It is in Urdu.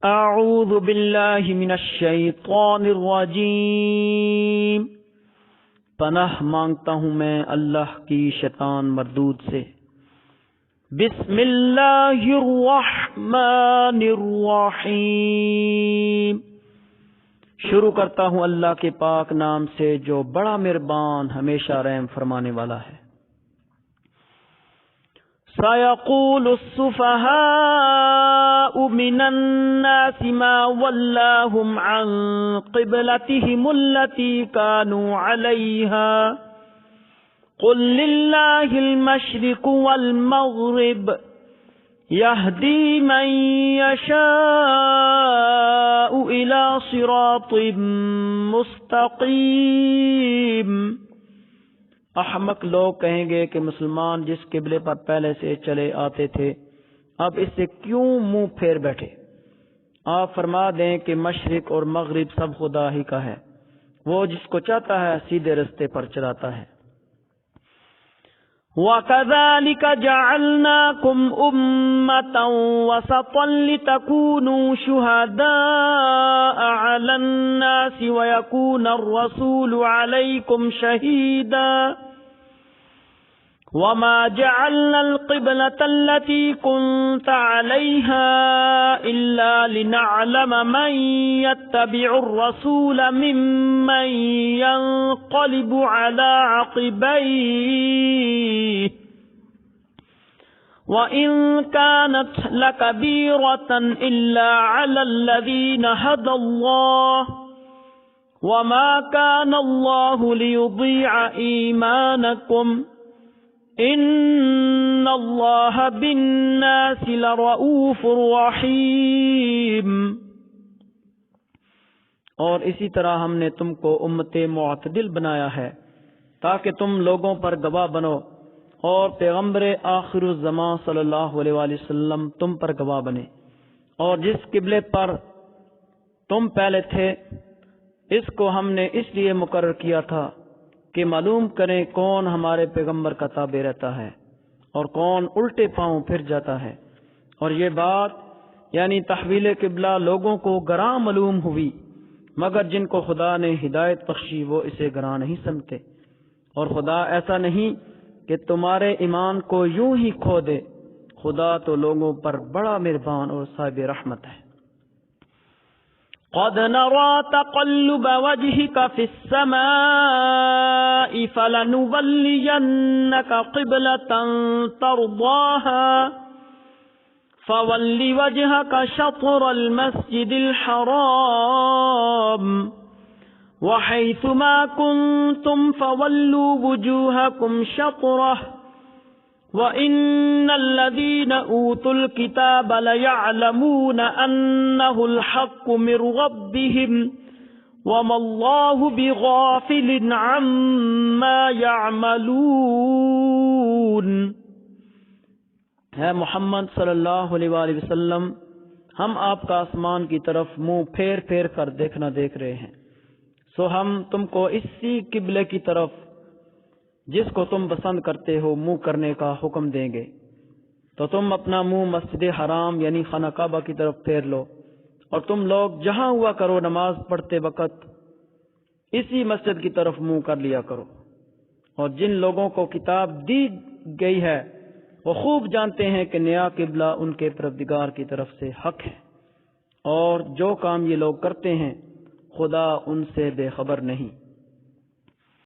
اعوذ باللہ من الشیطان الرجیم، پناہ مانگتا ہوں میں اللہ کی شیطان مردود سے۔ بسم اللہ الرحمن الرحیم، شروع کرتا ہوں اللہ کے پاک نام سے جو بڑا مہربان ہمیشہ رحم فرمانے والا ہے۔ سَيَقُولُ السُّفَهَاءُ مِنَ النَّاسِ مَا وَلَّاهُمْ عَنْ قِبْلَتِهِمُ الَّتِي كَانُوا عَلَيْهَا قُلْ لِلَّهِ الْمَشْرِقُ وَالْمَغْرِبُ يَهْدِي مَن يَشَاءُ إِلَى صِرَاطٍ مُسْتَقِيمٍ۔ احمق لوگ کہیں گے کہ مسلمان جس قبلے پر پہلے سے چلے آتے تھے اب اس سے کیوں منہ پھیر بیٹھے؟ آپ فرما دیں کہ مشرق اور مغرب سب خدا ہی کا ہے، وہ جس کو چاہتا ہے سیدھے رستے پر چلاتا ہے۔ وَكَذَلِكَ جَعَلْنَاكُمْ أُمَّةً وَسَطًا لِتَكُونُوا شُهَدَاءَ عَلَى النَّاسِ وَيَكُونَ الرَّسُولُ عَلَيْكُمْ شَهِيدًا وَمَا جَعَلْنَا الْقِبْلَةَ الَّتِي كُنْتَ عَلَيْهَا إِلَّا لِنَعْلَمَ مَنْ يَتَّبِعُ الرَّسُولَ مِمَّنْ يَنْقَلِبُ عَلَى عَقِبَيْهِ وَإِنْ كَانَتْ لَكَبِيرَةً إِلَّا عَلَى الَّذِينَ هَدَى اللَّهُ وَمَا كَانَ اللَّهُ لِيُضِيعَ إِيمَانَكُمْ ان اللہ بالناس لرؤوف رحیم۔ اور اسی طرح ہم نے تم کو امت معتدل بنایا ہے تاکہ تم لوگوں پر گواہ بنو، اور پیغمبر آخر الزمان صلی اللہ علیہ وآلہ وسلم تم پر گواہ بنے، اور جس قبلے پر تم پہلے تھے اس کو ہم نے اس لیے مقرر کیا تھا کہ معلوم کریں کون ہمارے پیغمبر کا تابع رہتا ہے اور کون الٹے پاؤں پھر جاتا ہے۔ اور یہ بات یعنی تحویل قبلہ لوگوں کو گراں معلوم ہوئی، مگر جن کو خدا نے ہدایت بخشی وہ اسے گراں نہیں سمجھتے۔ اور خدا ایسا نہیں کہ تمہارے ایمان کو یوں ہی کھو دے، خدا تو لوگوں پر بڑا مہربان اور صاحب رحمت ہے۔ قد نرى تقلب وجهك في السماء فلنولينك قبلة ترضاها فول وجهك شطر المسجد الحرام وحيث ما كنتم فولوا وجوهكم شطره وَإِنَّ الَّذِينَ أُوتُوا الْكِتَابَ لَيَعْلَمُونَ أَنَّهُ الْحَقُّ مِنْ رَبِّهِمْ وَمَا اللَّهُ بِغَافِلٍ عَمَّا يَعْمَلُونَ۔ اے محمد صلی اللہ علیہ وآلہ وسلم، ہم آپ کا آسمان کی طرف منہ پھیر پھیر کر دیکھنا دیکھ رہے ہیں، سو ہم تم کو اسی قبلے کی طرف جس کو تم پسند کرتے ہو منہ کرنے کا حکم دیں گے، تو تم اپنا منہ مسجد حرام یعنی خانہ کعبہ کی طرف پھیر لو، اور تم لوگ جہاں ہوا کرو نماز پڑھتے وقت اسی مسجد کی طرف منہ کر لیا کرو۔ اور جن لوگوں کو کتاب دی گئی ہے وہ خوب جانتے ہیں کہ نیا قبلہ ان کے پروردگار کی طرف سے حق ہے، اور جو کام یہ لوگ کرتے ہیں خدا ان سے بے خبر نہیں۔